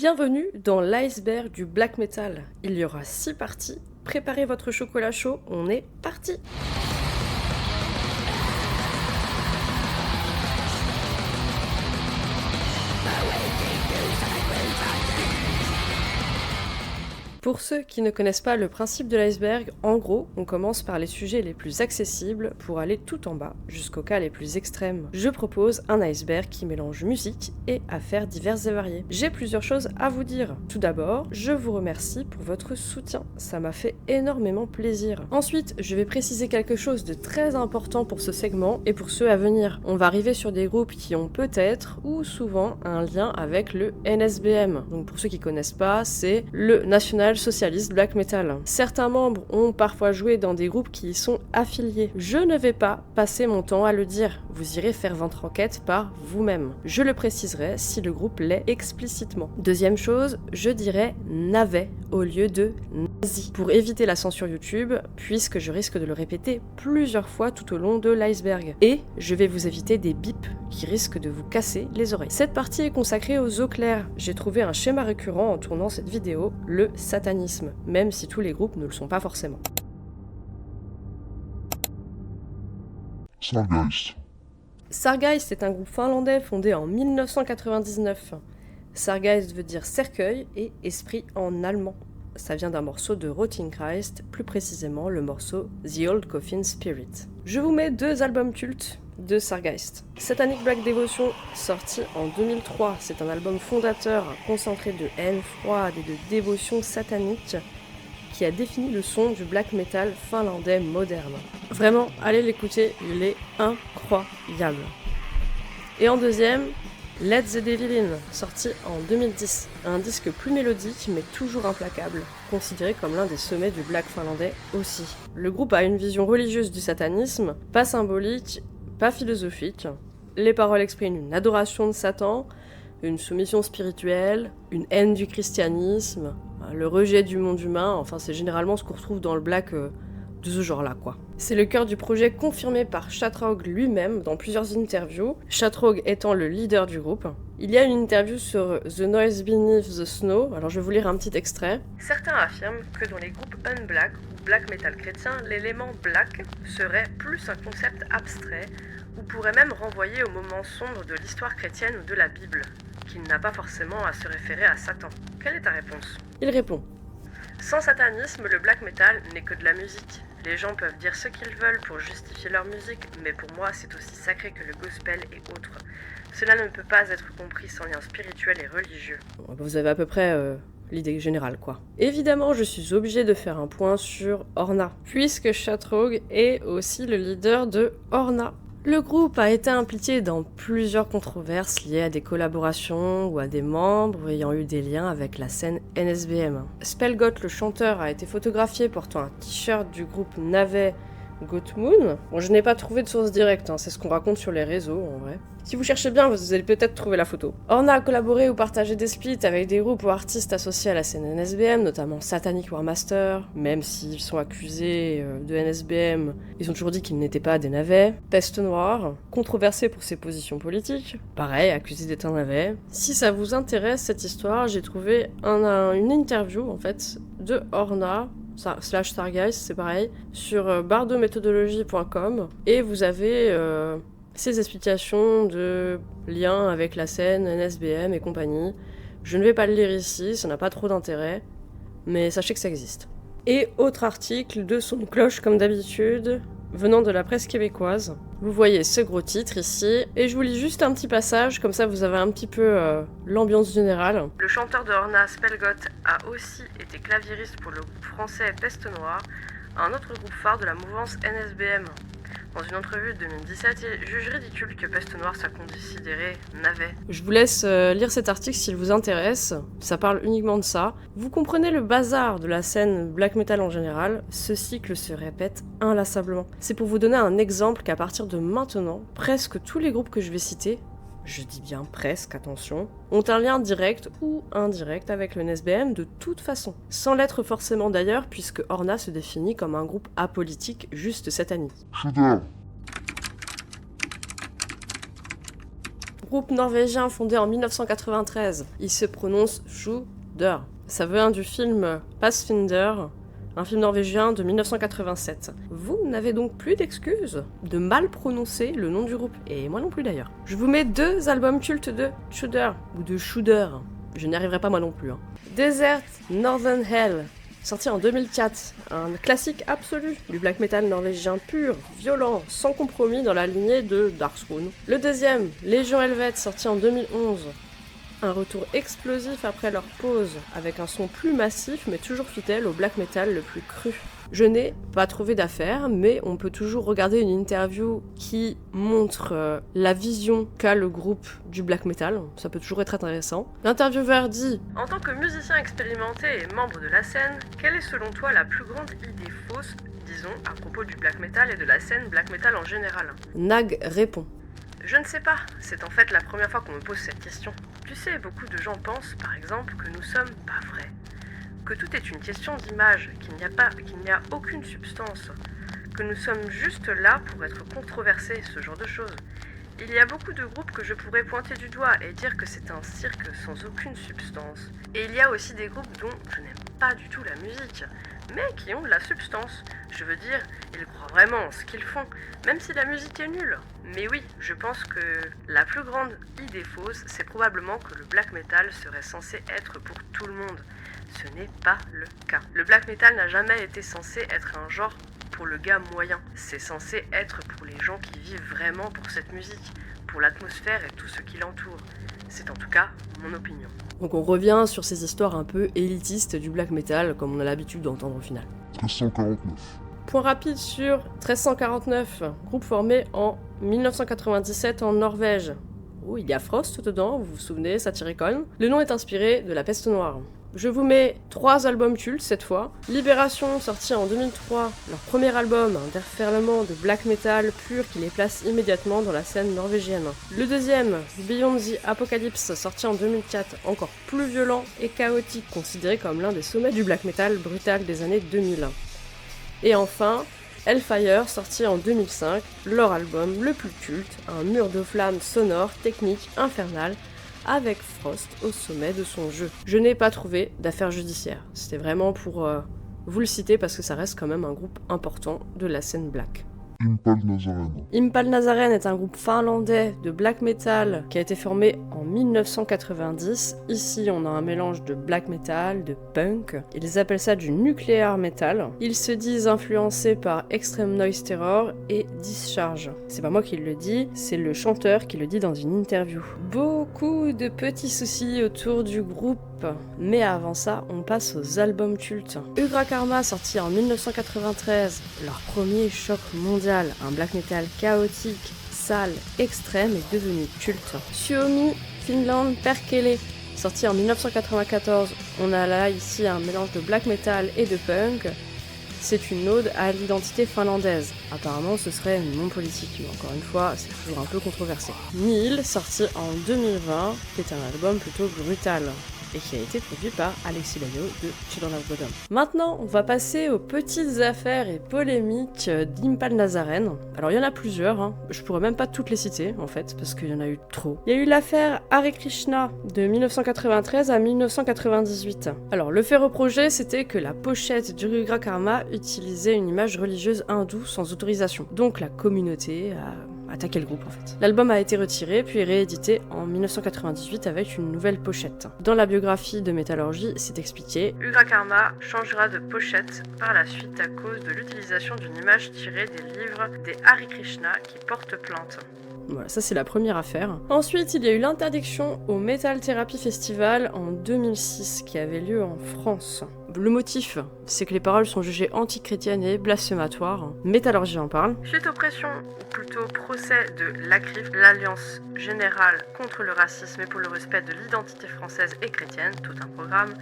Bienvenue dans l'iceberg du black metal. Il y aura 6 parties. Préparez votre chocolat chaud, on est parti! Pour ceux qui ne connaissent pas le principe de l'iceberg, en gros, on commence par les sujets les plus accessibles pour aller tout en bas, jusqu'aux cas les plus extrêmes. Je propose un iceberg qui mélange musique et affaires diverses et variées. J'ai plusieurs choses à vous dire. Tout d'abord, je vous remercie pour votre soutien, ça m'a fait énormément plaisir. Ensuite, je vais préciser quelque chose de très important pour ce segment et pour ceux à venir. On va arriver sur des groupes qui ont peut-être ou souvent un lien avec le NSBM. Donc pour ceux qui connaissent pas, c'est le National Socialist Black Metal. Certains membres ont parfois joué dans des groupes qui y sont affiliés. Je ne vais pas passer mon temps à le dire, vous irez faire votre enquête par vous-même. Je le préciserai si le groupe l'est explicitement. Deuxième chose, je dirais navet au lieu de nazi, pour éviter la censure YouTube, puisque je risque de le répéter plusieurs fois tout au long de l'iceberg. Et je vais vous éviter des bips qui risquent de vous casser les oreilles. Cette partie est consacrée aux eaux claires. J'ai trouvé un schéma récurrent en tournant cette vidéo, le satanisme, même si tous les groupes ne le sont pas forcément. Sargeist. Sargeist est un groupe finlandais fondé en 1999. Sargeist veut dire cercueil et esprit en allemand. Ça vient d'un morceau de Rotting Christ, plus précisément le morceau The Old Coffin Spirit. Je vous mets 2 albums cultes de Sargeist. Satanic Black Devotion, sorti en 2003, c'est un album fondateur concentré de haine froide et de dévotion satanique qui a défini le son du black metal finlandais moderne. Vraiment, allez l'écouter, il est incroyable. Et en deuxième, Let the Devil In, sorti en 2010. Un disque plus mélodique mais toujours implacable, considéré comme l'un des sommets du black finlandais aussi. Le groupe a une vision religieuse du satanisme, pas symbolique, pas philosophique. Les paroles expriment une adoration de Satan, une soumission spirituelle, une haine du christianisme, le rejet du monde humain, enfin c'est généralement ce qu'on retrouve dans le black de ce genre-là, quoi. C'est le cœur du projet confirmé par Shatrog lui-même dans plusieurs interviews, Shatrog étant le leader du groupe. Il y a une interview sur The Noise Beneath the Snow, alors je vais vous lire un petit extrait. Certains affirment que dans les groupes unblack ou black metal chrétiens, l'élément black serait plus un concept abstrait ou pourrait même renvoyer au moment sombre de l'histoire chrétienne ou de la Bible, qu'il n'a pas forcément à se référer à Satan. Quelle est ta réponse ? Il répond. Sans satanisme, le black metal n'est que de la musique. Les gens peuvent dire ce qu'ils veulent pour justifier leur musique, mais pour moi c'est aussi sacré que le gospel et autres. Cela ne peut pas être compris sans lien spirituel et religieux. Vous avez à peu près l'idée générale, quoi. Évidemment, je suis obligée de faire un point sur Horna, puisque Shatrog est aussi le leader de Horna. Le groupe a été impliqué dans plusieurs controverses liées à des collaborations ou à des membres ayant eu des liens avec la scène NSBM. Spellgoth, le chanteur, a été photographié portant un t-shirt du groupe navet Goatmoon. Bon, je n'ai pas trouvé de source directe, c'est ce qu'on raconte sur les réseaux en vrai. Si vous cherchez bien, vous allez peut-être trouver la photo. Horna a collaboré ou partagé des splits avec des groupes ou artistes associés à la scène NSBM, notamment Satanic Warmaster, même s'ils sont accusés de NSBM, ils ont toujours dit qu'ils n'étaient pas des navets. Peste Noire, controversé pour ses positions politiques, pareil, accusé d'être un navet. Si ça vous intéresse cette histoire, j'ai trouvé une interview en fait de Horna, / Sargeist, c'est pareil, sur bardomethodology.com, et vous avez ces explications de liens avec la scène NSBM et compagnie. Je ne vais pas le lire ici, ça n'a pas trop d'intérêt, mais sachez que ça existe. Et autre article de son cloche comme d'habitude, venant de la presse québécoise. Vous voyez ce gros titre ici, et je vous lis juste un petit passage, comme ça vous avez un petit peu l'ambiance générale. Le chanteur de Horna, Spellgoth, a aussi été claviériste pour le groupe français Peste Noire, un autre groupe phare de la mouvance NSBM. Dans une entrevue de 2017, il juge ridicule que Peste Noire soit considéré navet. Je vous laisse lire cet article s'il vous intéresse, ça parle uniquement de ça. Vous comprenez le bazar de la scène black metal en général, ce cycle se répète inlassablement. C'est pour vous donner un exemple qu'à partir de maintenant, presque tous les groupes que je vais citer, je dis bien presque, attention, ont un lien direct ou indirect avec le NSBM de toute façon. Sans l'être forcément d'ailleurs, puisque Horna se définit comme un groupe apolitique juste satanique. Groupe norvégien fondé en 1993. Il se prononce Shudder. Ça vient du film Pathfinder, un film norvégien de 1987. Vous n'avez donc plus d'excuses de mal prononcer le nom du groupe, et moi non plus d'ailleurs. Je vous mets 2 albums cultes de Shudder, ou de Shudder. Je n'y arriverai pas moi non plus. Desert Northern Hell, sorti en 2004, un classique absolu du black metal norvégien pur, violent, sans compromis dans la lignée de Darkthrone. Le deuxième, Légion Helvète, sorti en 2011, un retour explosif après leur pause, avec un son plus massif mais toujours fidèle au black metal le plus cru. Je n'ai pas trouvé d'affaire, mais on peut toujours regarder une interview qui montre la vision qu'a le groupe du black metal, ça peut toujours être intéressant. L'intervieweur dit « En tant que musicien expérimenté et membre de la scène, quelle est selon toi la plus grande idée fausse, disons, à propos du black metal et de la scène black metal en général ?» Nag répond « Je ne sais pas, c'est en fait la première fois qu'on me pose cette question. Tu sais, beaucoup de gens pensent, par exemple, que nous sommes pas vrais. Que tout est une question d'image, qu'il n'y a aucune substance, que nous sommes juste là pour être controversés, ce genre de choses. Il y a beaucoup de groupes que je pourrais pointer du doigt et dire que c'est un cirque sans aucune substance. Et il y a aussi des groupes dont je n'aime pas du tout la musique, mais qui ont de la substance. Je veux dire, ils croient vraiment en ce qu'ils font, même si la musique est nulle. Mais oui, je pense que la plus grande idée fausse, c'est probablement que le black metal serait censé être pour tout le monde. Ce n'est pas le cas. Le black metal n'a jamais été censé être un genre pour le gars moyen. C'est censé être pour les gens qui vivent vraiment pour cette musique, pour l'atmosphère et tout ce qui l'entoure. C'est en tout cas mon opinion. Donc on revient sur ces histoires un peu élitistes du black metal, comme on a l'habitude d'entendre au final. 1349. Point rapide sur 1349, groupe formé en 1997 en Norvège. Oh, il y a Frost dedans, vous vous souvenez, Satyricon. Le nom est inspiré de la peste noire. Je vous mets 3 albums cultes cette fois. Libération, sorti en 2003, leur premier album, un déferlement de black metal pur qui les place immédiatement dans la scène norvégienne. Le deuxième, Beyond the Apocalypse, sorti en 2004, encore plus violent et chaotique, considéré comme l'un des sommets du black metal brutal des années 2000. Et enfin, Hellfire, sorti en 2005, leur album le plus culte, un mur de flammes sonore, technique, infernal, avec Frost au sommet de son jeu. Je n'ai pas trouvé d'affaires judiciaires. C'était vraiment pour vous le citer parce que ça reste quand même un groupe important de la scène black. Impal Nazaren. Impal Nazaren est un groupe finlandais de black metal qui a été formé en 1990. Ici, on a un mélange de black metal, de punk. Ils appellent ça du nuclear metal. Ils se disent influencés par Extreme Noise Terror et Discharge. C'est pas moi qui le dis, c'est le chanteur qui le dit dans une interview. Beaucoup de petits soucis autour du groupe. Mais avant ça, on passe aux albums cultes. Ugra Karma, sorti en 1993, leur premier choc mondial, un black metal chaotique, sale, extrême est devenu culte. Suomi Finland Perkele, sorti en 1994, on a là ici un mélange de black metal et de punk. C'est une ode à l'identité finlandaise. Apparemment, ce serait non politique, mais encore une fois, c'est toujours un peu controversé. Nil, sorti en 2020, est un album plutôt brutal et qui a été produit par Alexis Layo de Children of Bodom. Maintenant, on va passer aux petites affaires et polémiques d'Impal Nazaren. Alors, il y en a plusieurs, je pourrais même pas toutes les citer, en fait, parce qu'il y en a eu trop. Il y a eu l'affaire Hare Krishna de 1993 à 1998. Alors, le fait reproché, c'était que la pochette du Ugra Karma utilisait une image religieuse hindoue sans autorisation. Donc, la communauté a attaqué le groupe en fait. L'album a été retiré puis réédité en 1998 avec une nouvelle pochette. Dans la biographie de Métallurgie, c'est expliqué Ugra Karma changera de pochette par la suite à cause de l'utilisation d'une image tirée des livres des Hare Krishna qui portent plainte. Voilà, ça c'est la première affaire. Ensuite, il y a eu l'interdiction au Metal Therapy Festival en 2006 qui avait lieu en France. Le motif, c'est que les paroles sont jugées antichrétiennes et blasphématoires. Métallurgie en parle. Suite aux pressions, ou plutôt procès de l'ACRIF, l'Alliance Générale contre le racisme et pour le respect de l'identité française et chrétienne, tout un programme,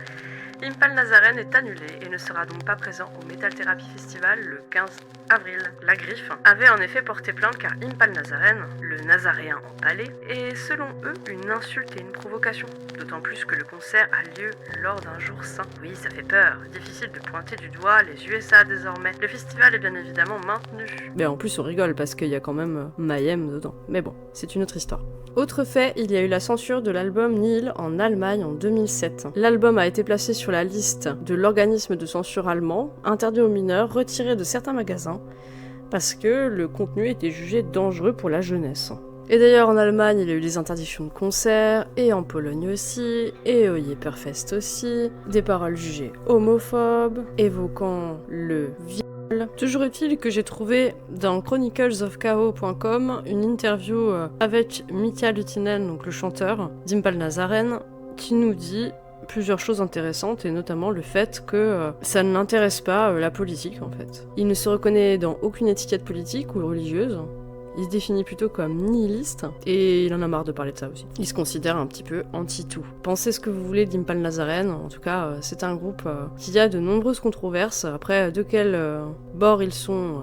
Impal Nazaren est annulé et ne sera donc pas présent au Metal Therapy Festival le 15 avril. La Griffe avait en effet porté plainte car Impal Nazaren, le nazaréen empalé, est selon eux une insulte et une provocation. D'autant plus que le concert a lieu lors d'un jour saint. Oui, ça fait peur. Difficile de pointer du doigt les USA désormais. Le festival est bien évidemment maintenu. Mais en plus on rigole parce qu'il y a quand même Mayhem dedans. Mais bon, c'est une autre histoire. Autre fait, il y a eu la censure de l'album Nihil en Allemagne en 2007. L'album a été placé sur la liste de l'organisme de censure allemand, interdit aux mineurs, retiré de certains magasins, parce que le contenu était jugé dangereux pour la jeunesse. Et d'ailleurs en Allemagne, il y a eu des interdictions de concerts, et en Pologne aussi, et au Yepperfest aussi, des paroles jugées homophobes, évoquant le viol. Toujours est-il que j'ai trouvé dans chroniclesofchaos.com une interview avec Mika Lutinen, donc le chanteur, d'Impal Nazaren, qui nous dit plusieurs choses intéressantes, et notamment le fait que ça ne l'intéresse pas la politique en fait. Il ne se reconnaît dans aucune étiquette politique ou religieuse. Il se définit plutôt comme nihiliste, et il en a marre de parler de ça aussi. Il se considère un petit peu anti-tout. Pensez ce que vous voulez d'Impal Nazaren, en tout cas, c'est un groupe qui a de nombreuses controverses. Après, de quel bord ils sont,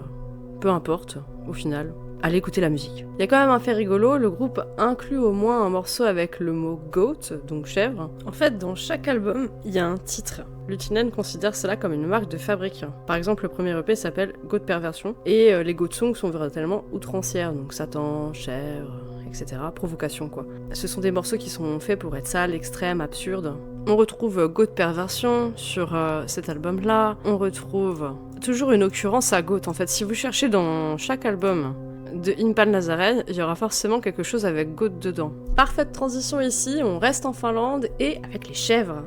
peu importe, au final. Allez écouter la musique. Il y a quand même un fait rigolo, le groupe inclut au moins un morceau avec le mot goat, donc chèvre. En fait, dans chaque album, il y a un titre. Lutinen considère cela comme une marque de fabrique. Par exemple, le premier EP s'appelle Goat Perversion, et les goat songs sont véritablement outrancières, donc Satan, chèvre, etc. Provocation quoi. Ce sont des morceaux qui sont faits pour être sales, extrêmes, absurdes. On retrouve Goat Perversion sur cet album-là. On retrouve toujours une occurrence à goat. En fait, si vous cherchez dans chaque album de Impal Nazaren, il y aura forcément quelque chose avec goat dedans. Parfaite transition ici, on reste en Finlande et avec les chèvres.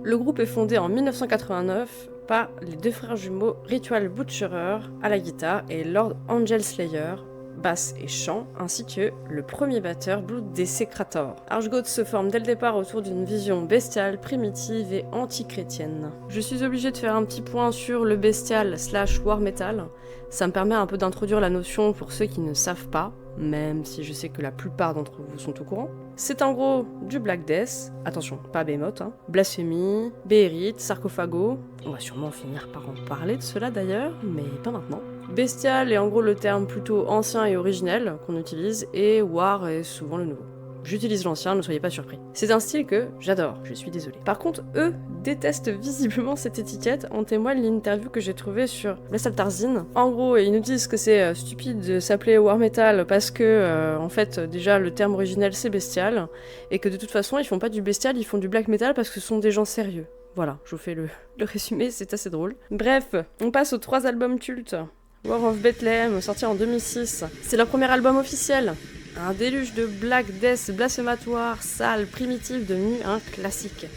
Le groupe est fondé en 1989 par les deux frères jumeaux Ritual Butcherer à la guitare et Lord Angel Slayer, basse et chant, ainsi que le premier batteur Blood Desecrator. Archgoat se forme dès le départ autour d'une vision bestiale, primitive et anti-chrétienne. Je suis obligée de faire un petit point sur le bestial / war metal. Ça me permet un peu d'introduire la notion pour ceux qui ne savent pas, même si je sais que la plupart d'entre vous sont au courant. C'est en gros du Black Death, attention, pas Behemoth, Blasphémie, Béérith, Sarcophago, on va sûrement finir par en parler de cela d'ailleurs, mais pas maintenant. Bestial est en gros le terme plutôt ancien et originel qu'on utilise, et War est souvent le nouveau. J'utilise l'ancien, ne soyez pas surpris. C'est un style que j'adore, je suis désolée. Par contre, eux détestent visiblement cette étiquette, en témoigne l'interview que j'ai trouvée sur Blessal Tarzin. En gros, ils nous disent que c'est stupide de s'appeler War Metal parce que, en fait, déjà le terme originel c'est bestial, et que de toute façon ils font pas du bestial, ils font du black metal parce que ce sont des gens sérieux. Voilà, je vous fais le résumé, c'est assez drôle. Bref, on passe aux 3 albums cultes. War of Bethlehem, sorti en 2006. C'est leur premier album officiel. Un déluge de black death blasphématoire, sale, primitif, devenu un classique.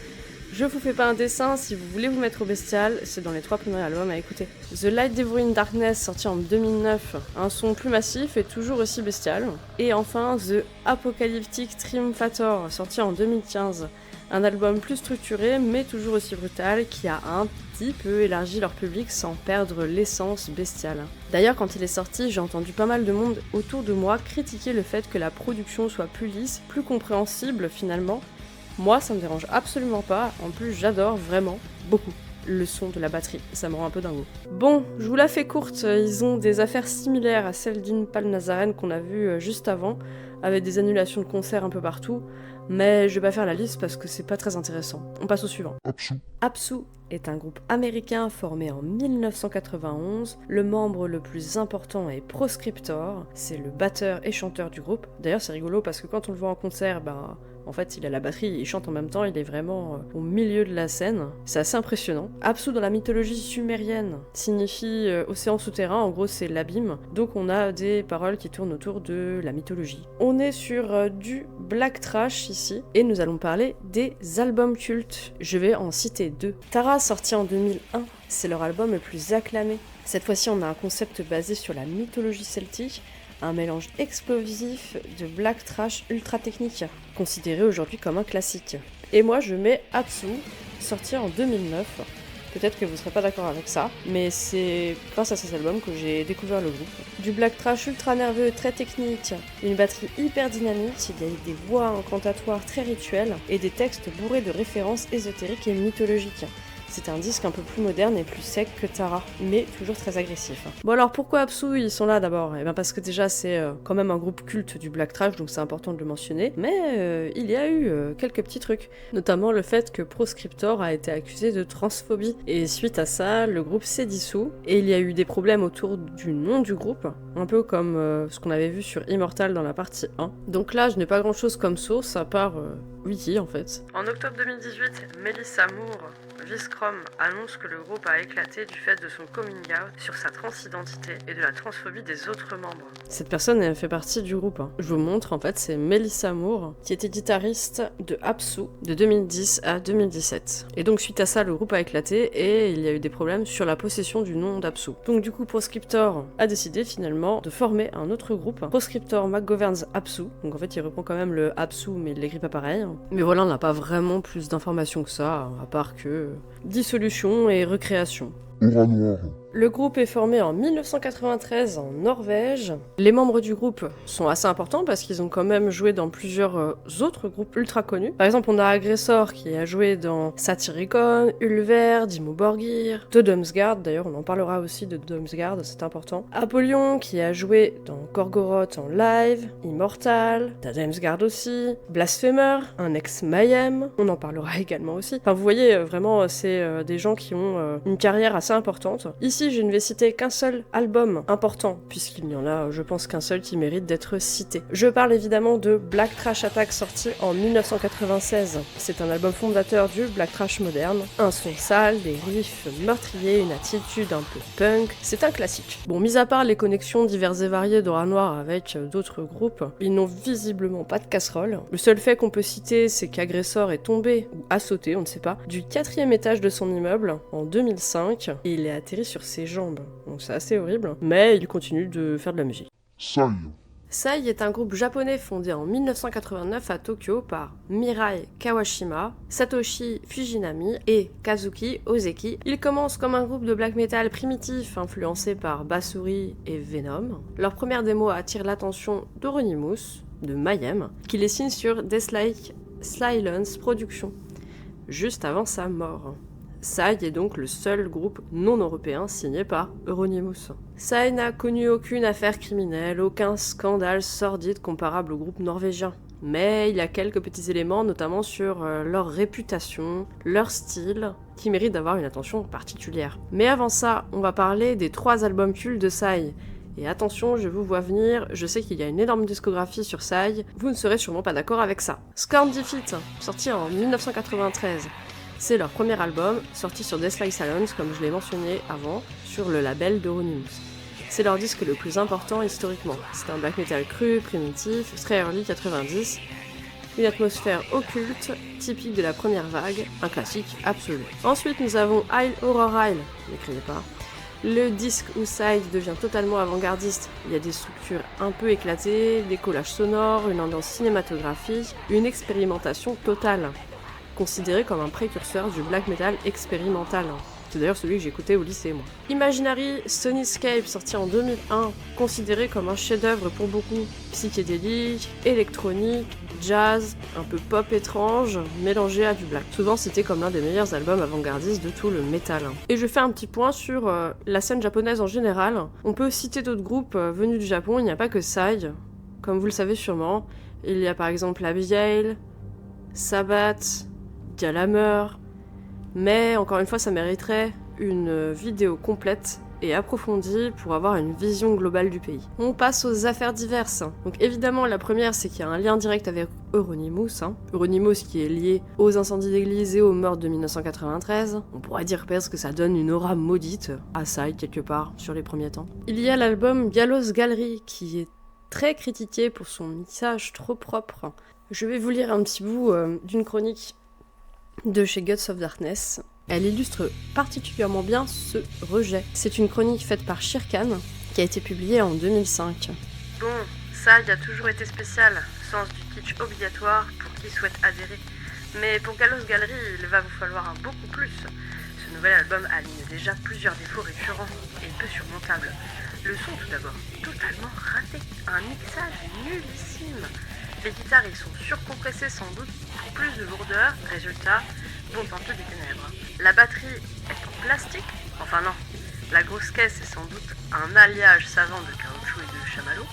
Je vous fais pas un dessin, si vous voulez vous mettre au bestial, c'est dans les 3 premiers albums à écouter. The Light Devouring Darkness, sorti en 2009, un son plus massif et toujours aussi bestial. Et enfin, The Apocalyptic Triumphator, sorti en 2015. Un album plus structuré, mais toujours aussi brutal, qui a un petit peu élargi leur public sans perdre l'essence bestiale. D'ailleurs, quand il est sorti, j'ai entendu pas mal de monde autour de moi critiquer le fait que la production soit plus lisse, plus compréhensible finalement. Moi, ça me dérange absolument pas, en plus j'adore vraiment beaucoup le son de la batterie, ça me rend un peu dingo. Bon, je vous la fais courte, ils ont des affaires similaires à celles d'Impal Nazaren qu'on a vu juste avant, avec des annulations de concerts un peu partout, mais je vais pas faire la liste parce que c'est pas très intéressant. On passe au suivant. Apsu est un groupe américain formé en 1991. Le membre le plus important est Proscriptor, c'est le batteur et chanteur du groupe. D'ailleurs c'est rigolo parce que quand on le voit en concert, en fait, il a la batterie, il chante en même temps, il est vraiment au milieu de la scène. C'est assez impressionnant. Apsu, dans la mythologie sumérienne, signifie océan souterrain, en gros c'est l'abîme. Donc on a des paroles qui tournent autour de la mythologie. On est sur du black trash ici, et nous allons parler des albums cultes. Je vais en citer 2. Tara, sorti en 2001, c'est leur album le plus acclamé. Cette fois-ci, on a un concept basé sur la mythologie celtique, un mélange explosif de black trash ultra technique, considéré aujourd'hui comme un classique. Et moi je mets Apsu, sorti en 2009. Peut-être que vous ne serez pas d'accord avec ça, mais c'est grâce à cet album que j'ai découvert le groupe. Du black trash ultra nerveux, très technique, une batterie hyper dynamique, il y a des voix incantatoires très rituelles et des textes bourrés de références ésotériques et mythologiques. C'est un disque un peu plus moderne et plus sec que Tara, mais toujours très agressif. Bon alors pourquoi Absu ils sont là d'abord? Eh bien parce que déjà c'est quand même un groupe culte du black trash, donc c'est important de le mentionner, mais il y a eu quelques petits trucs, notamment le fait que Proscriptor a été accusé de transphobie, et suite à ça, le groupe s'est dissous, et il y a eu des problèmes autour du nom du groupe, un peu comme ce qu'on avait vu sur Immortal dans la partie 1. Donc là, je n'ai pas grand chose comme source, à part Wiki en fait. En octobre 2018, Melissa Moore, Viscrom, annonce que le groupe a éclaté du fait de son coming out sur sa transidentité et de la transphobie des autres membres. Cette personne elle fait partie du groupe. Je vous montre, en fait, c'est Melissa Moore, qui était guitariste de Absu de 2010 à 2017. Et donc suite à ça, le groupe a éclaté et il y a eu des problèmes sur la possession du nom d'Absu. Donc du coup, Proscriptor a décidé finalement de former un autre groupe, Proscriptor McGovern's Absu. Donc en fait, il reprend quand même le Absu, mais il l'écrit pas pareil. Mais voilà, on n'a pas vraiment plus d'informations que ça, à part que dissolution et recréation. Aura noire. Le groupe est formé en 1993 en Norvège. Les membres du groupe sont assez importants parce qu'ils ont quand même joué dans plusieurs autres groupes ultra connus. Par exemple, on a Aggressor qui a joué dans Satyricon, Ulver, Dimmu Borgir, The Doomsguard, d'ailleurs on en parlera aussi de Doomsguard, c'est important. Apollyon qui a joué dans Gorgoroth en live, Immortal, The Doomsguard aussi, Blasphemer, un ex-Mayhem, on en parlera également aussi. Enfin vous voyez, vraiment c'est des gens qui ont une carrière assez importante. Ici, je ne vais citer qu'un seul album important, puisqu'il n'y en a, je pense, qu'un seul qui mérite d'être cité. Je parle évidemment de Black Trash Attack, sorti en 1996. C'est un album fondateur du Black Trash moderne. Un son sale, des riffs meurtriers, une attitude un peu punk. C'est un classique. Bon, mis à part les connexions diverses et variées d'Aura Noire avec d'autres groupes, ils n'ont visiblement pas de casserole. Le seul fait qu'on peut citer, c'est qu'Aggressor est tombé, ou a sauté, on ne sait pas, du 4e étage de son immeuble en 2005, et il est atterri sur ses jambes. Donc c'est assez horrible, mais il continue de faire de la musique. Sai. Sai est un groupe japonais fondé en 1989 à Tokyo par Mirai Kawashima, Satoshi Fujinami et Kazuki Ozeki. Il commence comme un groupe de black metal primitif influencé par Basuri et Venom. Leur première démo attire l'attention d'Euronymous, de Mayhem, qui les signe sur Deathlike Silence Productions, juste avant sa mort. Sai est donc le seul groupe non européen signé par Euronymous. Sai n'a connu aucune affaire criminelle, aucun scandale sordide comparable au groupe norvégien. Mais il y a quelques petits éléments, notamment sur leur réputation, leur style, qui méritent d'avoir une attention particulière. Mais avant ça, on va parler des 3 albums cultes de Sai. Et attention, je vous vois venir, je sais qu'il y a une énorme discographie sur Sai, vous ne serez sûrement pas d'accord avec ça. Scorn Defeat, sorti en 1993. C'est leur premier album, sorti sur Deathlike Silence, comme je l'ai mentionné avant, sur le label d'Euronymous. C'est leur disque le plus important historiquement. C'est un black metal cru, primitif, très early 90, une atmosphère occulte, typique de la première vague, un classique absolu. Ensuite nous avons Isle Horror Isle, n'écrivez pas. Le disque où Sai devient totalement avant-gardiste. Il y a des structures un peu éclatées, des collages sonores, une ambiance cinématographique, une expérimentation totale. Considéré comme un précurseur du black metal expérimental. C'est d'ailleurs celui que j'écoutais au lycée, moi. Imaginary Soniscape, sorti en 2001, considéré comme un chef-d'œuvre pour beaucoup. Psychédélique, électronique, jazz, un peu pop étrange, mélangé à du black. Souvent, c'était comme l'un des meilleurs albums avant-gardistes de tout le métal. Et je fais un petit point sur la scène japonaise en général. On peut citer d'autres groupes venus du Japon, il n'y a pas que Sai, comme vous le savez sûrement. Il y a par exemple Abigail, Sabbath, Gallhammer, mais encore une fois ça mériterait une vidéo complète et approfondie pour avoir une vision globale du pays. On passe aux affaires diverses. Donc évidemment la première c'est qu'il y a un lien direct avec Euronymous, Euronymous qui est lié aux incendies d'église et aux meurtres de 1993. On pourrait dire presque que ça donne une aura maudite à Sai quelque part sur les premiers temps. Il y a l'album Gallows Gallery qui est très critiqué pour son mixage trop propre. Je vais vous lire un petit bout d'une chronique de chez Guts of Darkness. Elle illustre particulièrement bien ce rejet. C'est une chronique faite par Shirkan, qui a été publiée en 2005. Bon, ça a toujours été spécial, sens du kitsch obligatoire pour qui souhaite adhérer. Mais pour Gallows Gallery, il va vous falloir un beaucoup plus. Ce nouvel album aligne déjà plusieurs défauts récurrents et peu surmontables. Le son tout d'abord, totalement raté, un mixage nullissime. Les guitares ils sont surcompressées sans doute pour plus de lourdeur, résultat, bon temple des ténèbres. La batterie est en plastique. Enfin non, la grosse caisse est sans doute un alliage savant de caoutchouc et de chamallow.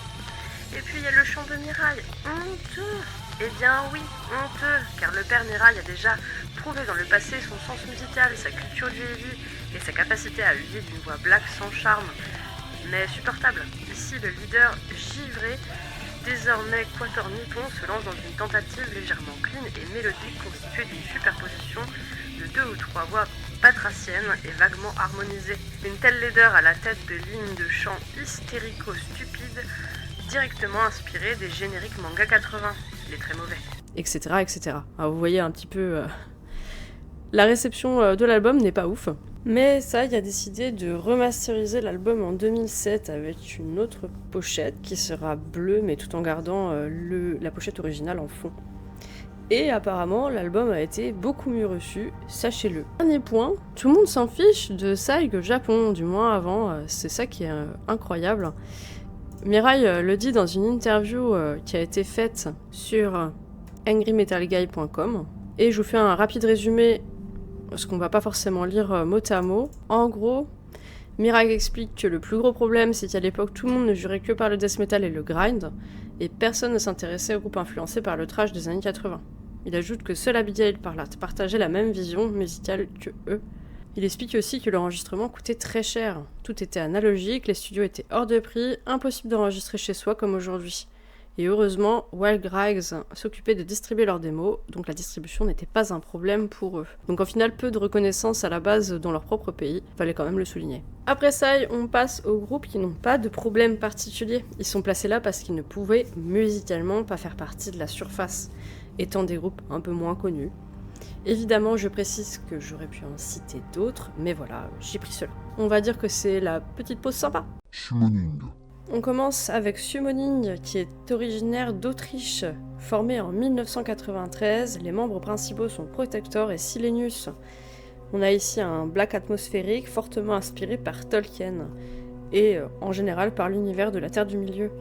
Et puis il y a le chant de Mirail, honteux. Eh bien oui, honteux, car le père Mirail a déjà prouvé dans le passé son sens musical, sa culture du heavy et sa capacité à huiler d'une voix black sans charme, mais supportable. Ici, le leader givré, désormais quator nippon, se lance dans une tentative légèrement clean et mélodique constituée d'une superposition de 2 ou 3 voix batraciennes et vaguement harmonisées. Une telle leader à la tête de lignes de chant hystérico-stupides, directement inspirées des génériques manga 80. Il est très mauvais. Etc. etc. Alors vous voyez un petit peu... La réception de l'album n'est pas ouf. Mais ça, il a décidé de remasteriser l'album en 2007 avec une autre pochette qui sera bleue, mais tout en gardant la pochette originale en fond. Et apparemment, l'album a été beaucoup mieux reçu, sachez-le. Dernier point, tout le monde s'en fiche de Saig au Japon, du moins avant, c'est ça qui est incroyable. Mirail le dit dans une interview qui a été faite sur angrymetalguy.com, et je vous fais un rapide résumé, parce qu'on va pas forcément lire mot à mot. En gros, Mirail explique que le plus gros problème, c'est qu'à l'époque, tout le monde ne jurait que par le death metal et le grind, et personne ne s'intéressait aux groupes influencés par le thrash des années 80. Il ajoute que seul Abigail partageait la même vision musicale que eux. Il explique aussi que l'enregistrement coûtait très cher. Tout était analogique, les studios étaient hors de prix, impossible d'enregistrer chez soi comme aujourd'hui. Et heureusement, Wild Rags s'occupait de distribuer leurs démos, donc la distribution n'était pas un problème pour eux. Donc en final, peu de reconnaissance à la base dans leur propre pays, fallait quand même le souligner. Après ça, on passe aux groupes qui n'ont pas de problème particulier. Ils sont placés là parce qu'ils ne pouvaient musicalement pas faire partie de la surface, étant des groupes un peu moins connus. Évidemment, je précise que j'aurais pu en citer d'autres, mais voilà, j'ai pris cela. On va dire que c'est la petite pause sympa. Summoning. On commence avec Summoning, qui est originaire d'Autriche. Formé en 1993, les membres principaux sont Protector et Silenius. On a ici un black atmosphérique fortement inspiré par Tolkien, et en général par l'univers de la Terre du Milieu.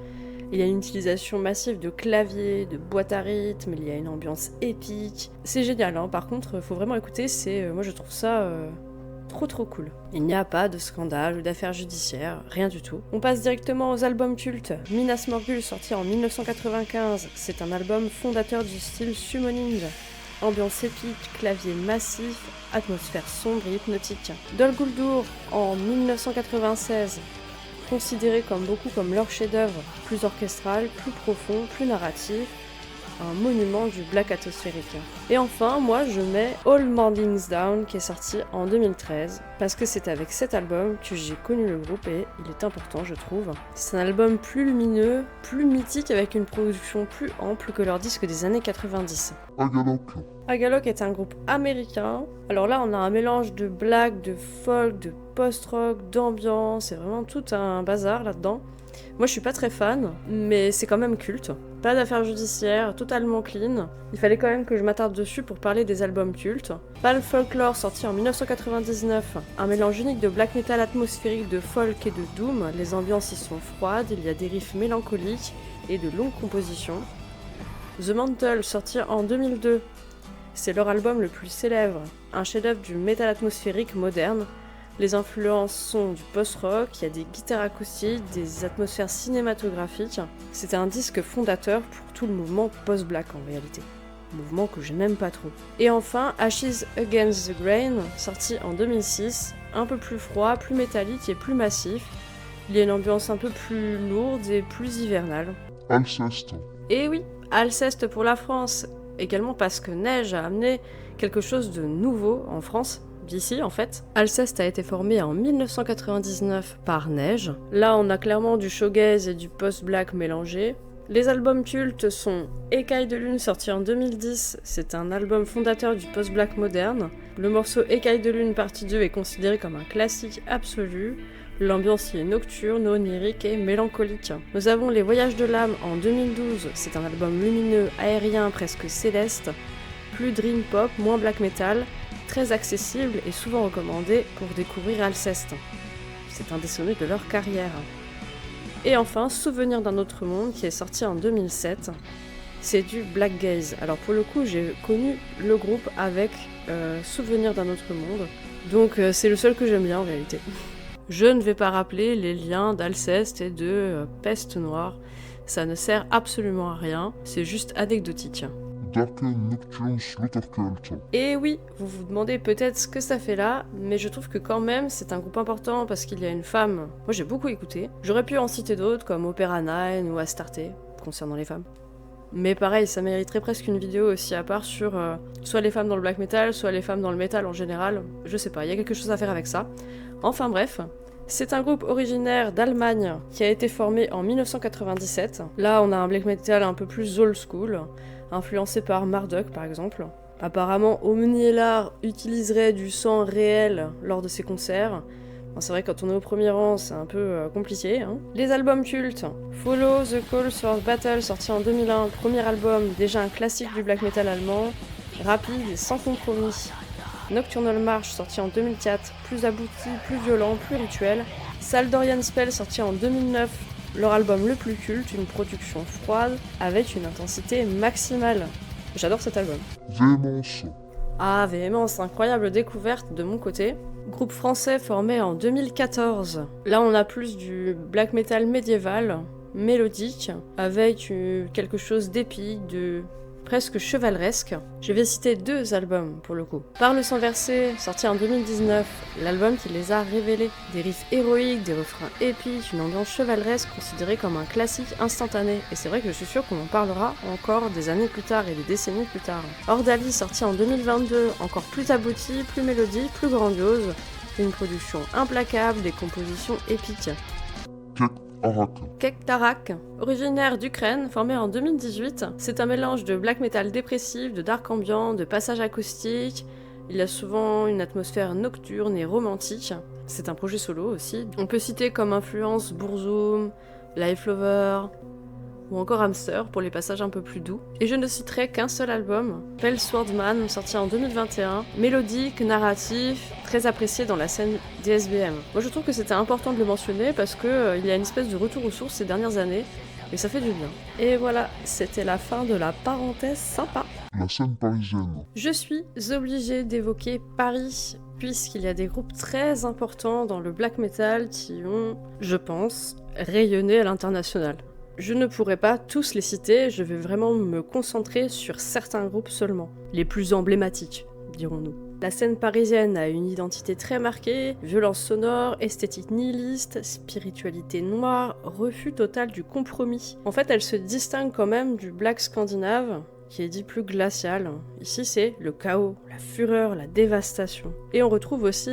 Il y a une utilisation massive de claviers, de boîtes à rythme, il y a une ambiance épique. C'est génial, hein. Par contre, faut vraiment écouter, moi je trouve ça trop cool. Il n'y a pas de scandale ou d'affaires judiciaires, rien du tout. On passe directement aux albums cultes. Minas Morgul, sorti en 1995, c'est un album fondateur du style Summoning. Ambiance épique, clavier massif, atmosphère sombre et hypnotique. Dol Guldur en 1996, considéré comme leur chef-d'œuvre, plus orchestral, plus profond, plus narratif, un monument du black atmosphérique. Et enfin, moi je mets All Mornings Down qui est sorti en 2013, parce que c'est avec cet album que j'ai connu le groupe et il est important je trouve. C'est un album plus lumineux, plus mythique avec une production plus ample que leurs disques des années 90. Agalok. Agalok est un groupe américain. Alors là on a un mélange de black, de folk, de post-rock, d'ambiance, c'est vraiment tout un bazar là-dedans. Moi je suis pas très fan, mais c'est quand même culte. Pas d'affaires judiciaires, totalement clean. Il fallait quand même que je m'attarde dessus pour parler des albums cultes. Pal Folklore, sorti en 1999, un mélange unique de black metal atmosphérique, de folk et de doom. Les ambiances y sont froides, il y a des riffs mélancoliques et de longues compositions. The Mantle, sorti en 2002, c'est leur album le plus célèbre, un chef-d'œuvre du metal atmosphérique moderne. Les influences sont du post-rock, il y a des guitares acoustiques, des atmosphères cinématographiques. C'était un disque fondateur pour tout le mouvement post-black en réalité. Mouvement que je n'aime pas trop. Et enfin, Ashes Against the Grain, sorti en 2006, un peu plus froid, plus métallique et plus massif. Il y a une ambiance un peu plus lourde et plus hivernale. Alceste. Et oui, Alceste pour la France, également parce que Neige a amené quelque chose de nouveau en France. D'ici en fait. Alceste a été formé en 1999 par Neige. Là on a clairement du shoegaze et du post-black mélangé. Les albums cultes sont Écailles de lune sorti en 2010, c'est un album fondateur du post-black moderne. Le morceau Écailles de lune partie 2 est considéré comme un classique absolu. L'ambiance y est nocturne, onirique et mélancolique. Nous avons Les Voyages de l'âme en 2012, c'est un album lumineux, aérien, presque céleste. Plus dream pop, moins black metal. Très accessible et souvent recommandé pour découvrir Alceste. C'est un des sommets de leur carrière. Et enfin, Souvenir d'un autre monde qui est sorti en 2007. c'est du black gaze. Alors pour le coup, j'ai connu le groupe avec Souvenir d'un autre monde, donc c'est le seul que j'aime bien en réalité. Je ne vais pas rappeler les liens d'Alceste et de Peste Noire, ça ne sert absolument à rien, c'est juste anecdotique. Darken Nocturne Slaughtercult. Et oui, vous vous demandez peut-être ce que ça fait là, mais je trouve que quand même c'est un groupe important parce qu'il y a une femme. Moi j'ai beaucoup écouté. J'aurais pu en citer d'autres comme Opera 9 ou Astarté, concernant les femmes. Mais pareil, ça mériterait presque une vidéo aussi à part sur soit les femmes dans le black metal, soit les femmes dans le metal en général. Je sais pas, il y a quelque chose à faire avec ça. Enfin bref, c'est un groupe originaire d'Allemagne qui a été formé en 1997. Là, on a un black metal un peu plus old school, influencé par Marduk par exemple. Apparemment, Omniellar utiliserait du sang réel lors de ses concerts. Bon, c'est vrai que quand on est au premier rang, c'est un peu compliqué. Hein. Les albums cultes. Follow the Call for Battle, sorti en 2001, premier album, déjà un classique du black metal allemand, rapide et sans compromis. Nocturnal March, sorti en 2004, plus abouti, plus violent, plus rituel. Saldorian Spell, sorti en 2009, leur album le plus culte, une production froide avec une intensité maximale. J'adore cet album. Véhémence. Ah, Véhémence, incroyable découverte de mon côté. Groupe français formé en 2014. Là, on a plus du black metal médiéval, mélodique, avec quelque chose d'épique, de presque chevaleresque. Je vais citer 2 albums pour le coup. Par le sang versé, sorti en 2019, l'album qui les a révélés. Des riffs héroïques, des refrains épiques, une ambiance chevaleresque considérée comme un classique instantané. Et c'est vrai que je suis sûre qu'on en parlera encore des années plus tard et des décennies plus tard. Ordalie, sorti en 2022, encore plus abouti, plus mélodique, plus grandiose. Une production implacable, des compositions épiques. Kektarak, originaire d'Ukraine, formé en 2018, c'est un mélange de black metal dépressif, de dark ambiant, de passages acoustiques. Il a souvent une atmosphère nocturne et romantique. C'est un projet solo aussi. On peut citer comme influence Burzum, Life Lover ou encore Hamster pour les passages un peu plus doux. Et je ne citerai qu'un seul album, Pale Swordman, sorti en 2021, mélodique, narratif, très apprécié dans la scène DSBM. Moi je trouve que c'était important de le mentionner parce que il y a une espèce de retour aux sources ces dernières années, et ça fait du bien. Et voilà, c'était la fin de la parenthèse sympa. La scène parisienne. Je suis obligée d'évoquer Paris, puisqu'il y a des groupes très importants dans le black metal qui ont, je pense, rayonné à l'international. Je ne pourrai pas tous les citer, je vais vraiment me concentrer sur certains groupes seulement, les plus emblématiques, dirons-nous. La scène parisienne a une identité très marquée, violence sonore, esthétique nihiliste, spiritualité noire, refus total du compromis. En fait, elle se distingue quand même du black scandinave, qui est dit plus glacial. Ici, c'est le chaos, la fureur, la dévastation. Et on retrouve aussi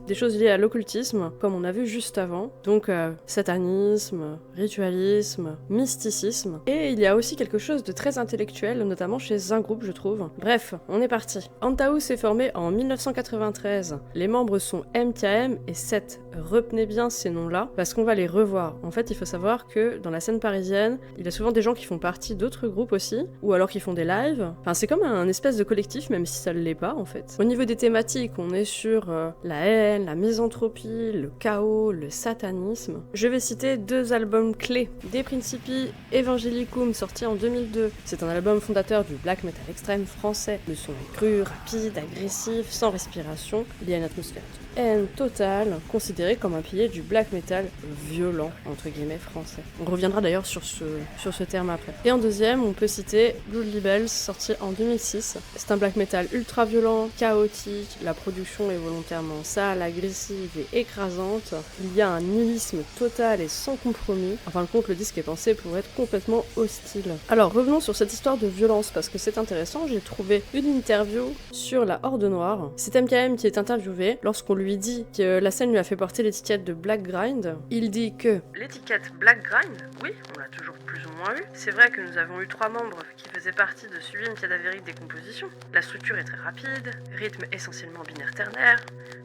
des choses liées à l'occultisme, comme on a vu juste avant. Donc, satanisme, ritualisme, mysticisme. Et il y a aussi quelque chose de très intellectuel, notamment chez un groupe, je trouve. Bref, on est parti. Antaus est formé en 1993. Les membres sont MKM et Seth. Retenez bien ces noms-là, parce qu'on va les revoir. En fait, il faut savoir que dans la scène parisienne, il y a souvent des gens qui font partie d'autres groupes aussi, ou alors qui font des lives. Enfin, c'est comme un espèce de collectif, même si ça ne l'est pas, en fait. Au niveau des thématiques, on est sur la haine, la misanthropie, le chaos, le satanisme. Je vais citer 2 albums clés. De Principi Evangelicum, sorti en 2002. C'est un album fondateur du black metal extrême français. Le son est cru, rapide, agressif, sans respiration. Il y a une atmosphère de haine totale, considérée comme un pilier du black metal violent, entre guillemets, français. On reviendra d'ailleurs sur ce terme après. Et en deuxième, on peut citer Blood Libels, sorti en 2006. C'est un black metal ultra violent, chaotique, la production est volontairement sale, agressive et écrasante. Il y a un nihilisme total et sans compromis. En fin de compte, le disque est pensé pour être complètement hostile. Alors revenons sur cette histoire de violence, parce que c'est intéressant, j'ai trouvé une interview sur la Horde Noire. C'est MKM qui est interviewé lorsqu'on lui dit que la scène lui a fait porter l'étiquette de Black Grind. Il dit que l'étiquette Black Grind, oui, on l'a toujours plus ou moins eu. C'est vrai que nous avons eu 3 membres qui faisaient partie de Sublime Cadavérique Décomposition. La structure est très rapide, rythme essentiellement binaire ternaire,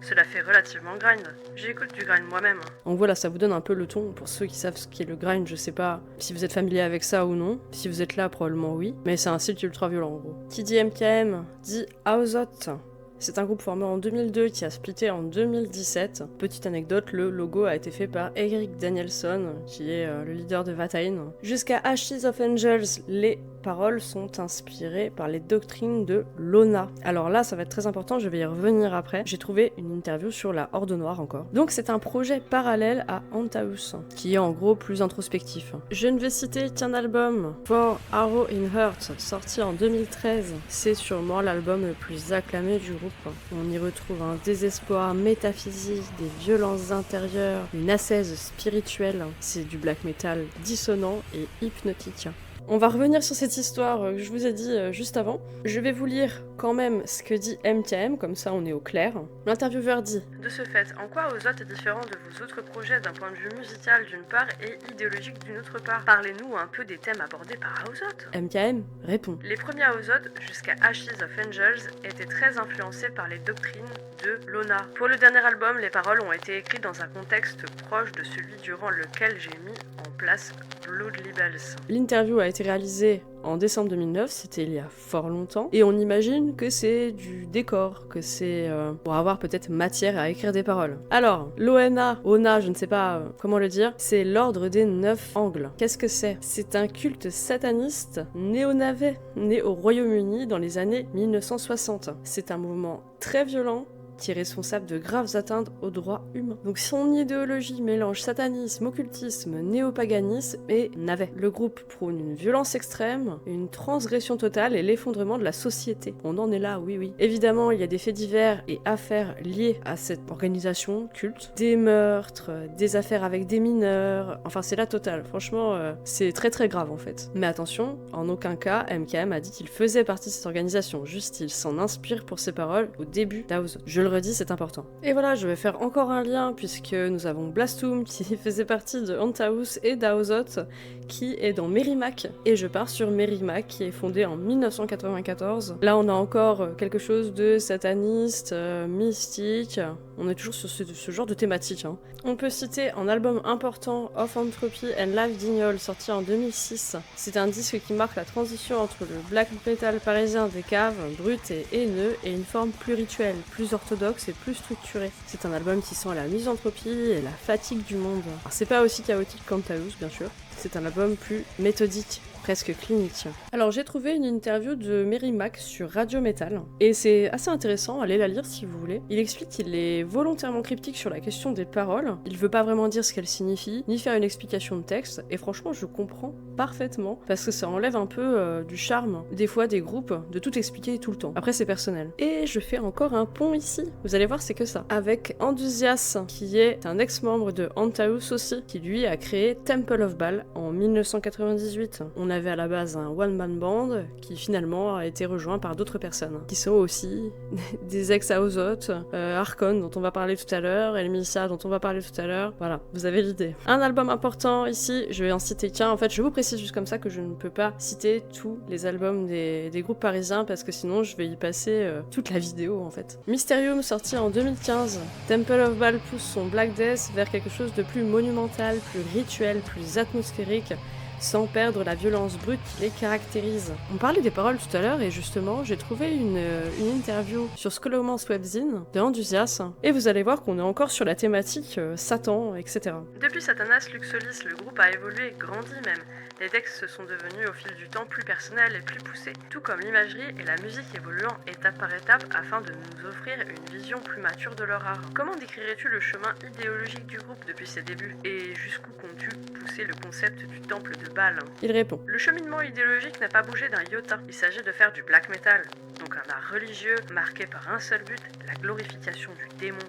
cela fait relativement grind. J'écoute du grind moi-même. Donc voilà, ça vous donne un peu le ton. Pour ceux qui savent ce qu'est le grind, je sais pas si vous êtes familier avec ça ou non. Si vous êtes là, probablement oui. Mais c'est un style ultra violent en gros. Qui dit MKM dit Ausot. C'est un groupe formé en 2002 qui a splitté en 2017. Petite anecdote, le logo a été fait par Erik Danielsson, qui est le leader de Watain. Jusqu'à Ashes of Angels, les paroles sont inspirées par les doctrines de Lona. Alors là, ça va être très important, je vais y revenir après. J'ai trouvé une interview sur la Horde Noire encore. Donc c'est un projet parallèle à Antaeus, qui est en gros plus introspectif. Je ne vais citer qu'un album, For Arrow in Heart, sorti en 2013. C'est sûrement l'album le plus acclamé du groupe. On y retrouve un désespoir métaphysique, des violences intérieures, une ascèse spirituelle. C'est du black metal dissonant et hypnotique. On va revenir sur cette histoire que je vous ai dit juste avant. Je vais vous lire quand même ce que dit MKM, comme ça on est au clair. L'intervieweur dit « De ce fait, en quoi Ozot est différent de vos autres projets d'un point de vue musical d'une part et idéologique d'une autre part? Parlez-nous un peu des thèmes abordés par Ozot. » MKM répond « Les premiers Ozot, jusqu'à Ashes of Angels, étaient très influencés par les doctrines de Lona. Pour le dernier album, les paroles ont été écrites dans un contexte proche de celui durant lequel j'ai mis en place Blood Libels. » L'interview a été réalisée en décembre 2009, c'était il y a fort longtemps, et on imagine que c'est du décor, que c'est pour avoir peut-être matière à écrire des paroles. Alors, l'ONA, ONA, je ne sais pas comment le dire, c'est l'ordre des 9 angles. Qu'est-ce que c'est? C'est un culte sataniste néo-navet, né au Royaume-Uni dans les années 1960. C'est un mouvement très violent, qui est responsable de graves atteintes aux droits humains. Donc son idéologie mélange satanisme, occultisme, néopaganisme et navet. Le groupe prône une violence extrême, une transgression totale et l'effondrement de la société. On en est là, oui oui. Évidemment, il y a des faits divers et affaires liées à cette organisation culte. Des meurtres, des affaires avec des mineurs, enfin c'est la totale. Franchement, c'est très très grave en fait. Mais attention, en aucun cas, MKM a dit qu'il faisait partie de cette organisation. Juste, il s'en inspire pour ses paroles au début d'Aouzot. Je le redis, c'est important. Et voilà, je vais faire encore un lien puisque nous avons Blastum qui faisait partie de Antaeus et d'Aouzot qui est dans Merrimack. Et je pars sur Merrimack qui est fondé en 1994. Là, on a encore quelque chose de sataniste, mystique. On est toujours sur ce genre de thématique. Hein. On peut citer un album important, Of Entropy and Live Dignol, sorti en 2006. C'est un disque qui marque la transition entre le black metal parisien des caves, brut et haineux, et une forme plus rituelle, plus orthodoxe et plus structurée. C'est un album qui sent la misanthropie et la fatigue du monde. Alors, c'est pas aussi chaotique qu'Antaeus, bien sûr. C'est un album plus méthodique, presque clinique. Alors j'ai trouvé une interview de Merrimack sur Radio Metal, et c'est assez intéressant, allez la lire si vous voulez. Il explique qu'il est volontairement cryptique sur la question des paroles, il veut pas vraiment dire ce qu'elles signifient, ni faire une explication de texte, et franchement je comprends parfaitement, parce que ça enlève un peu du charme, des fois des groupes, de tout expliquer tout le temps. Après c'est personnel. Et je fais encore un pont ici, vous allez voir c'est que ça, avec Andousias, qui est un ex-membre de Antaeus aussi, qui lui a créé Temple of Baal en 1998. On avait à la base un one-man band qui finalement a été rejoint par d'autres personnes qui sont aussi des ex-Aouzot, Arkon dont on va parler tout à l'heure, Elmissa dont on va parler tout à l'heure. Voilà, vous avez l'idée. Un album important ici, je vais en citer qu'un. En fait, je vous précise juste comme ça que je ne peux pas citer tous les albums des groupes parisiens parce que sinon je vais y passer toute la vidéo en fait. Mysterium sorti en 2015. Temple of Baal pousse son Black Death vers quelque chose de plus monumental, plus rituel, plus atmosphérique, sans perdre la violence brute qui les caractérise. On parlait des paroles tout à l'heure et justement j'ai trouvé une interview sur Scholomance Webzine de Andousias et vous allez voir qu'on est encore sur la thématique Satan, etc. Depuis Satanas Luxolis, le groupe a évolué, grandi même. Les textes se sont devenus au fil du temps plus personnels et plus poussés, tout comme l'imagerie et la musique évoluant étape par étape afin de nous offrir une vision plus mature de leur art. Comment décrirais-tu le chemin idéologique du groupe depuis ses débuts et jusqu'où comptes-tu pousser le concept du temple de Baal? Il répond: le cheminement idéologique n'a pas bougé d'un iota. Il s'agit de faire du black metal, donc un art religieux marqué par un seul but, la glorification du démon,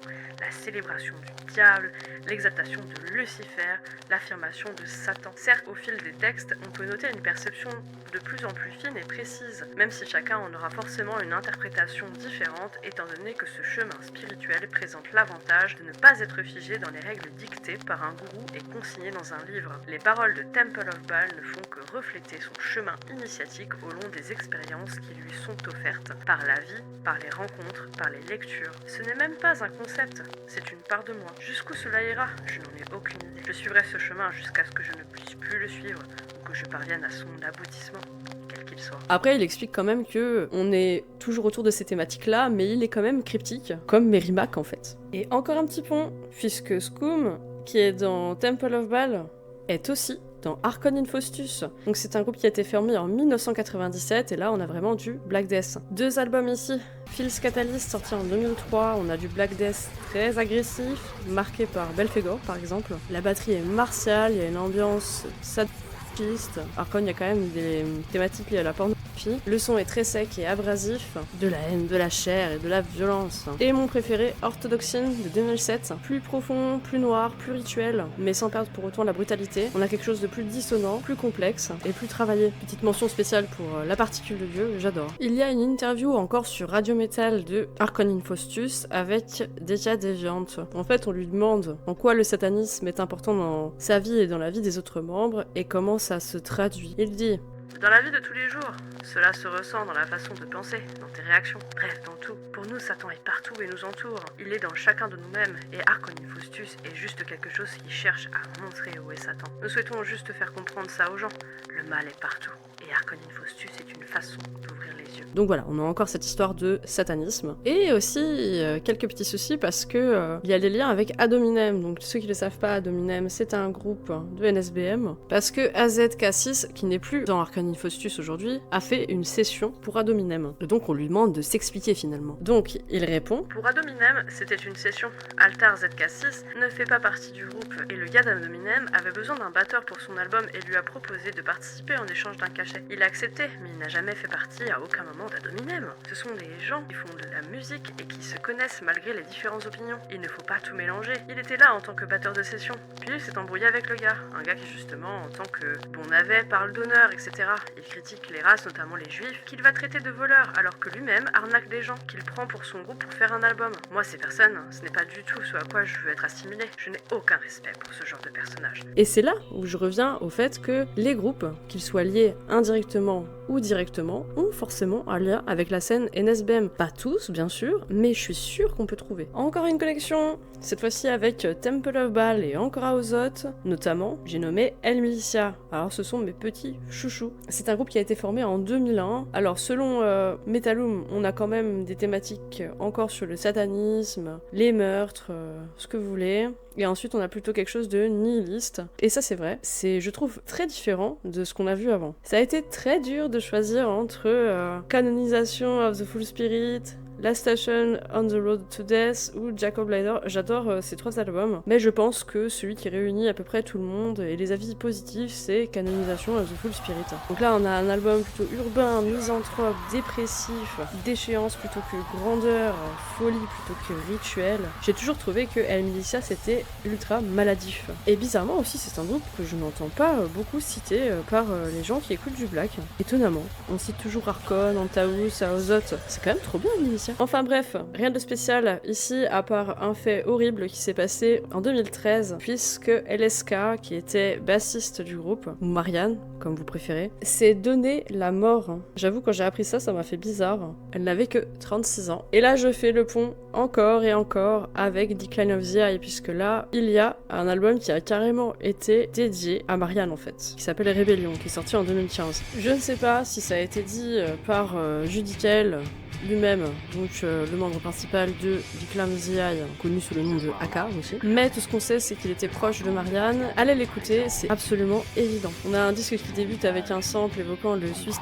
la célébration du diable, l'exaltation de Lucifer, l'affirmation de Satan. Certes, au fil des textes, on peut noter une perception de plus en plus fine et précise, même si chacun en aura forcément une interprétation différente, étant donné que ce chemin spirituel présente l'avantage de ne pas être figé dans les règles dictées par un gourou et consignées dans un livre. Les paroles de Temple of Baal ne font que refléter son chemin initiatique au long des expériences qui lui sont offertes, par la vie, par les rencontres, par les lectures. Ce n'est même pas un concept, c'est une part de moi. Jusqu'où cela ira, je n'en ai aucune idée. Je suivrai ce chemin jusqu'à ce que je ne puisse plus le suivre, ou que je parvienne à son aboutissement, quel qu'il qu'il soit. Après, il explique quand même que on est toujours autour de ces thématiques-là, mais il est quand même cryptique, comme Mary Mac en fait. Et encore un petit pont, puisque Scoom, qui est dans Temple of Baal, est aussi dans Archon Infostus. Donc c'est un groupe qui a été formé en 1997 et là on a vraiment du Black Death. 2 albums ici. Feels Catalyst sorti en 2003, on a du Black Death très agressif, marqué par Belphegor par exemple. La batterie est martiale, il y a une ambiance sadiste. Archon, il y a quand même des thématiques liées à la pornographie. Le son est très sec et abrasif, de la haine, de la chair et de la violence. Et mon préféré, Orthodoxine de 2007, plus profond, plus noir, plus rituel, mais sans perdre pour autant la brutalité. On a quelque chose de plus dissonant, plus complexe et plus travaillé. Petite mention spéciale pour La Particule de Dieu, j'adore. Il y a une interview encore sur Radio Metal de Archon Infostus avec Deja Deviant. En fait, on lui demande en quoi le satanisme est important dans sa vie et dans la vie des autres membres et comment ça se traduit. Il dit: dans la vie de tous les jours, cela se ressent dans la façon de penser, dans tes réactions, bref, dans tout. Pour nous, Satan est partout et nous entoure. Il est dans chacun de nous-mêmes, et Archon Infostus est juste quelque chose qui cherche à montrer où est Satan. Nous souhaitons juste faire comprendre ça aux gens. Le mal est partout, et Archon Infostus est une façon d'ouvrir les yeux. Donc voilà, on a encore cette histoire de satanisme. Et aussi, quelques petits soucis parce que il y a des liens avec Ad Hominem. Donc ceux qui ne le savent pas, Ad Hominem, c'est un groupe de NSBM. Parce que AZK6, qui n'est plus dans Archon Infostus aujourd'hui, a fait une session pour Ad Hominem. Et donc on lui demande de s'expliquer finalement. Donc il répond: pour Ad Hominem, c'était une session. Altar ZK6 ne fait pas partie du groupe et le gars d'Ad Hominem avait besoin d'un batteur pour son album et lui a proposé de participer en échange d'un cachet. Il a accepté, mais il n'a jamais fait partie à aucun moment d'Ad Hominem. Ce sont des gens qui font de la musique et qui se connaissent malgré les différentes opinions. Il ne faut pas tout mélanger. Il était là en tant que batteur de session. Puis il s'est embrouillé avec le gars. Un gars qui justement, en tant que bon navet, parle d'honneur, etc. Il critique les races, notamment les juifs, qu'il va traiter de voleurs, alors que lui-même arnaque des gens, qu'il prend pour son groupe pour faire un album. Moi, ces personnes, ce n'est pas du tout ce à quoi je veux être assimilé. Je n'ai aucun respect pour ce genre de personnage. Et c'est là où je reviens au fait que les groupes, qu'ils soient liés indirectement ou directement, ont forcément un lien avec la scène NSBM. Pas tous, bien sûr, mais je suis sûre qu'on peut trouver. Encore une collection, cette fois-ci avec Temple of Baal et Ankara Ozot, notamment, j'ai nommé El Militia. Alors ce sont mes petits chouchous. C'est un groupe qui a été formé en 2001. Alors selon Metallum, on a quand même des thématiques encore sur le satanisme, les meurtres, ce que vous voulez. Et ensuite, on a plutôt quelque chose de nihiliste. Et ça, c'est vrai. C'est, je trouve, très différent de ce qu'on a vu avant. Ça a été très dur de choisir entre Canonisation of the Full Spirit, Last Station on the Road to Death ou Jacob Glider. J'adore ces 3 albums, mais je pense que celui qui réunit à peu près tout le monde et les avis positifs, c'est Canonisation of the Full Spirit. Donc là, on a un album plutôt urbain, misanthrope, dépressif, déchéance plutôt que grandeur, folie plutôt que rituel. J'ai toujours trouvé que El Militia, c'était ultra maladif. Et bizarrement aussi, c'est un groupe que je n'entends pas beaucoup cité par les gens qui écoutent du black. Étonnamment. On cite toujours Archon, Antaus, Aozot. C'est quand même trop bien El Militia. Enfin bref, rien de spécial ici à part un fait horrible qui s'est passé en 2013 puisque LSK, qui était bassiste du groupe, ou Marianne, comme vous préférez, s'est donné la mort. J'avoue, quand j'ai appris ça, ça m'a fait bizarre. Elle n'avait que 36 ans. Et là, je fais le pont encore et encore avec Decline of the Eye, puisque là, il y a un album qui a carrément été dédié à Marianne, en fait, qui s'appelle Rébellion, qui est sorti en 2015. Je ne sais pas si ça a été dit par Judicael lui-même, donc le membre principal de Decline of the Eye, connu sous le nom de Aka aussi. Mais tout ce qu'on sait, c'est qu'il était proche de Marianne. Allez l'écouter, c'est absolument évident. On a un disque qui débute avec un sample évoquant le suicide.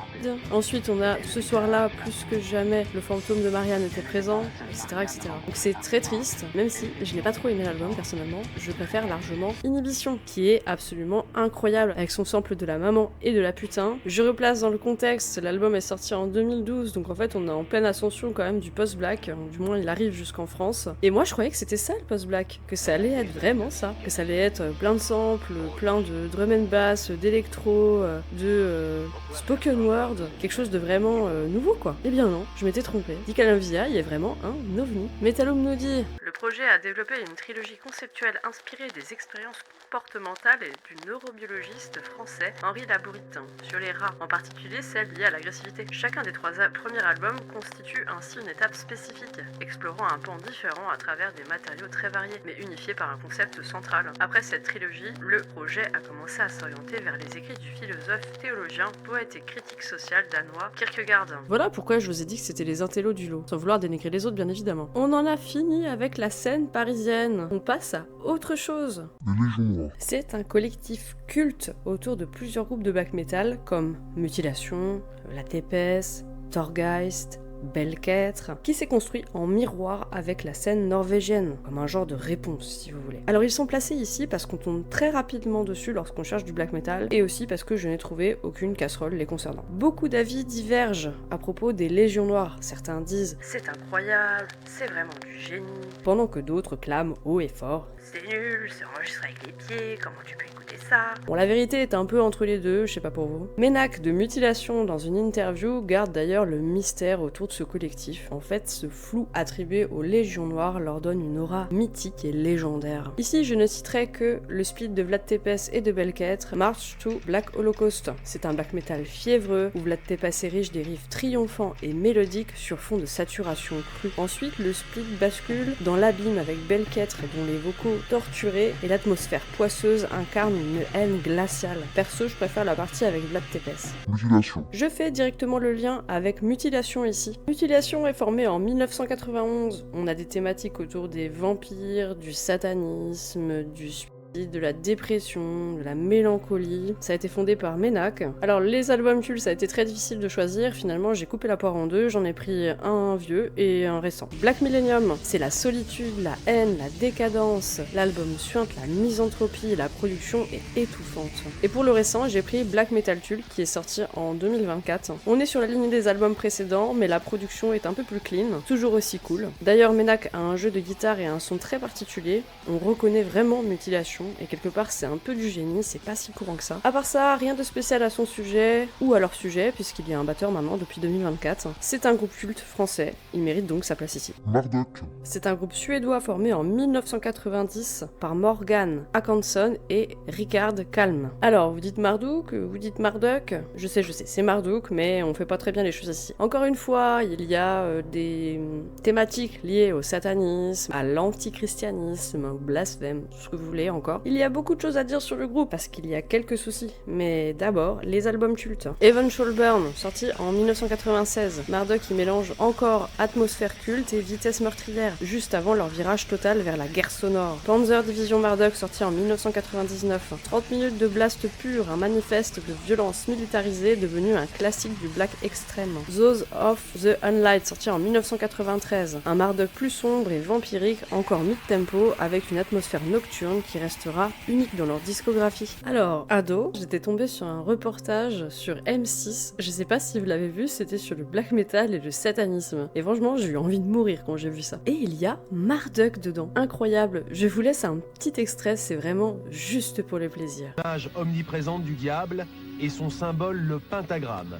Ensuite, on a ce soir-là, plus que jamais, le fantôme de Marianne était présent, etc., etc. Donc c'est très triste, même si je n'ai pas trop aimé l'album personnellement. Je préfère largement Inhibition, qui est absolument incroyable, avec son sample de la maman et de la putain. Je replace dans le contexte, l'album est sorti en 2012, donc en fait on est en pleine ascension quand même du post-black, du moins il arrive jusqu'en France. Et moi je croyais que c'était ça le post-black, que ça allait être vraiment ça, que ça allait être plein de samples, plein de drum and bass, d'électro, de spoken word, quelque chose de vraiment nouveau quoi. Eh bien non, je m'étais trompée. Decline of the Eye est vraiment un ovni. Metallum nous dit: le projet a développé une trilogie conceptuelle inspirée des expériences comportementales et du neurobiologiste français Henri Labourite sur les rats, en particulier celles liées à l'agressivité. Chacun des trois premiers albums constitue ainsi une étape spécifique, explorant un pan différent à travers des matériaux très variés, mais unifiés par un concept central. Après cette trilogie, le projet a commencé à s'orienter vers les écrits du philosophe, théologien, poète et critique social danois Kierkegaard. Voilà pourquoi je vous ai dit que c'était les intellos du lot, sans vouloir dénigrer les autres bien évidemment. On en a fini avec la scène parisienne. On passe à autre chose. Les Légions Noires. C'est un collectif culte autour de plusieurs groupes de black metal comme Mutilation, La Tépesse, Torgeist, Belkêtre, qui s'est construit en miroir avec la scène norvégienne, comme un genre de réponse si vous voulez. Alors ils sont placés ici parce qu'on tombe très rapidement dessus lorsqu'on cherche du black metal, et aussi parce que je n'ai trouvé aucune casserole les concernant. Beaucoup d'avis divergent à propos des Légions Noires. Certains disent « c'est incroyable, c'est vraiment du génie », pendant que d'autres clament haut et fort « c'est nul, c'est enregistré avec les pieds, comment tu peux écouter ça ?» Bon, la vérité est un peu entre les deux, je sais pas pour vous. Ménac de Mutilation, dans une interview, garde d'ailleurs le mystère autour de ce collectif. En fait, ce flou attribué aux Légions Noires leur donne une aura mythique et légendaire. Ici, je ne citerai que le split de Vlad Tepes et de Belkêtre, March to Black Holocaust. C'est un black metal fiévreux où Vlad Tepes érige des riffs triomphants et mélodiques sur fond de saturation crue. Ensuite, le split bascule dans l'abîme avec Belkêtre dont les vocaux torturés et l'atmosphère poisseuse incarnent une haine glaciale. Perso, je préfère la partie avec Vlad Tepes. Mutilation. Je fais directement le lien avec Mutilation ici. Mutilation est formée en 1991. On a des thématiques autour des vampires, du satanisme, du de la dépression, de la mélancolie. Ça a été fondé par Ménac. Alors les albums cultes, ça a été très difficile de choisir. Finalement, j'ai coupé la poire en deux. J'en ai pris un vieux et un récent. Black Millennium, c'est la solitude, la haine, la décadence. L'album suinte la misanthropie. La production est étouffante. Et pour le récent, j'ai pris Black Metal Tulle qui est sorti en 2024. On est sur la ligne des albums précédents, mais la production est un peu plus clean. Toujours aussi cool. D'ailleurs, Ménac a un jeu de guitare et un son très particulier. On reconnaît vraiment Mutilation. Et quelque part c'est un peu du génie, c'est pas si courant que ça. À part ça, rien de spécial à son sujet, ou à leur sujet, puisqu'il y a un batteur maintenant depuis 2024. C'est un groupe culte français, il mérite donc sa place ici. Marduk. C'est un groupe suédois formé en 1990 par Morgan Håkansson et Rickard Kalm. Alors, vous dites Marduk, vous dites Marduk, je sais, c'est Marduk, mais on fait pas très bien les choses ici. Encore une fois, il y a des thématiques liées au satanisme, à l'antichristianisme, au blasphème, tout ce que vous voulez encore. Il y a beaucoup de choses à dire sur le groupe parce qu'il y a quelques soucis, mais d'abord les albums cultes. Eventual Burn, sorti en 1996. Marduk y mélange encore atmosphère culte et vitesse meurtrière, juste avant leur virage total vers la guerre sonore. Panzer Division Marduk, sorti en 1999. 30 minutes de blast pur, un manifeste de violence militarisée devenu un classique du black extrême. Those of the Unlight, sorti en 1993. Un Marduk plus sombre et vampirique, encore mid-tempo, avec une atmosphère nocturne qui restera unique dans leur discographie. Alors, ado, j'étais tombée sur un reportage sur M6, je sais pas si vous l'avez vu, c'était sur le black metal et le satanisme. Et franchement, j'ai eu envie de mourir quand j'ai vu ça. Et il y a Marduk dedans. Incroyable. Je vous laisse un petit extrait, c'est vraiment juste pour le plaisir. L'image omniprésente du diable et son symbole le pentagramme,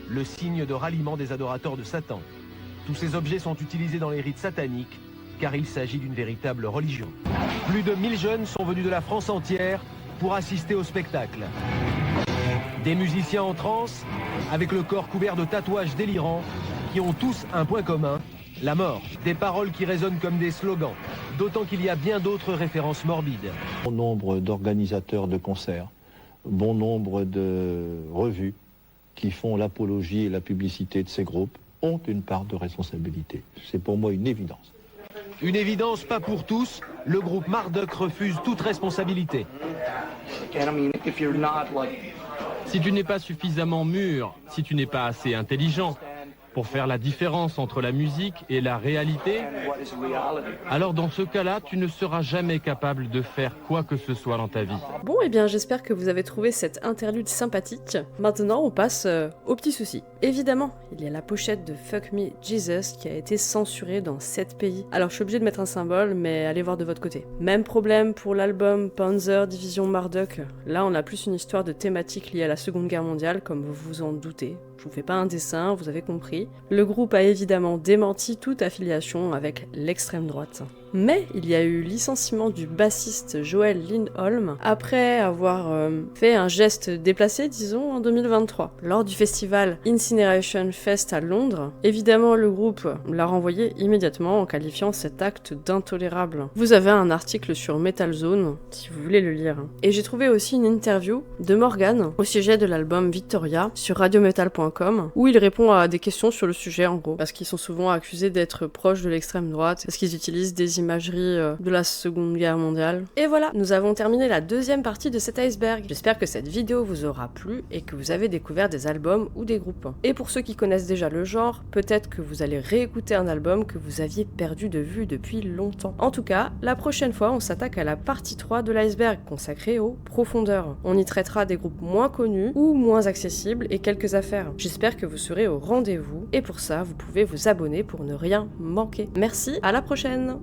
le signe de ralliement des adorateurs de Satan. Tous ces objets sont utilisés dans les rites sataniques, car il s'agit d'une véritable religion. Plus de 1000 jeunes sont venus de la France entière pour assister au spectacle. Des musiciens en transe, avec le corps couvert de tatouages délirants, qui ont tous un point commun, la mort. Des paroles qui résonnent comme des slogans, d'autant qu'il y a bien d'autres références morbides. Bon nombre d'organisateurs de concerts, bon nombre de revues qui font l'apologie et la publicité de ces groupes ont une part de responsabilité. C'est pour moi une évidence. Une évidence pas pour tous, le groupe Marduk refuse toute responsabilité. Si tu n'es pas suffisamment mûr, si tu n'es pas assez intelligent pour faire la différence entre la musique et la réalité, alors dans ce cas-là, tu ne seras jamais capable de faire quoi que ce soit dans ta vie. Bon, et bien j'espère que vous avez trouvé cette interlude sympathique. Maintenant, on passe aux petits soucis. Évidemment, il y a la pochette de Fuck Me Jesus qui a été censurée dans 7 pays. Alors je suis obligée de mettre un symbole, mais allez voir de votre côté. Même problème pour l'album Panzer Division Marduk. Là, on a plus une histoire de thématique liée à la Seconde Guerre mondiale, comme vous vous en doutez. Je vous fais pas un dessin, vous avez compris. Le groupe a évidemment démenti toute affiliation avec l'extrême droite. Mais il y a eu licenciement du bassiste Joel Lindholm après avoir fait un geste déplacé, disons, en 2023. Lors du festival Incineration Fest à Londres, évidemment le groupe l'a renvoyé immédiatement en qualifiant cet acte d'intolérable. Vous avez un article sur Metal Zone, si vous voulez le lire. Et j'ai trouvé aussi une interview de Morgan au sujet de l'album Victoria sur radiometal.com, où il répond à des questions sur le sujet en gros, parce qu'ils sont souvent accusés d'être proches de l'extrême droite, parce qu'ils utilisent des imageries de la Seconde Guerre mondiale. Et voilà, nous avons terminé la deuxième partie de cet iceberg. J'espère que cette vidéo vous aura plu et que vous avez découvert des albums ou des groupes. Et pour ceux qui connaissent déjà le genre, peut-être que vous allez réécouter un album que vous aviez perdu de vue depuis longtemps. En tout cas, la prochaine fois, on s'attaque à la partie 3 de l'iceberg consacrée aux profondeurs. On y traitera des groupes moins connus ou moins accessibles et quelques affaires. J'espère que vous serez au rendez-vous et pour ça, vous pouvez vous abonner pour ne rien manquer. Merci, à la prochaine!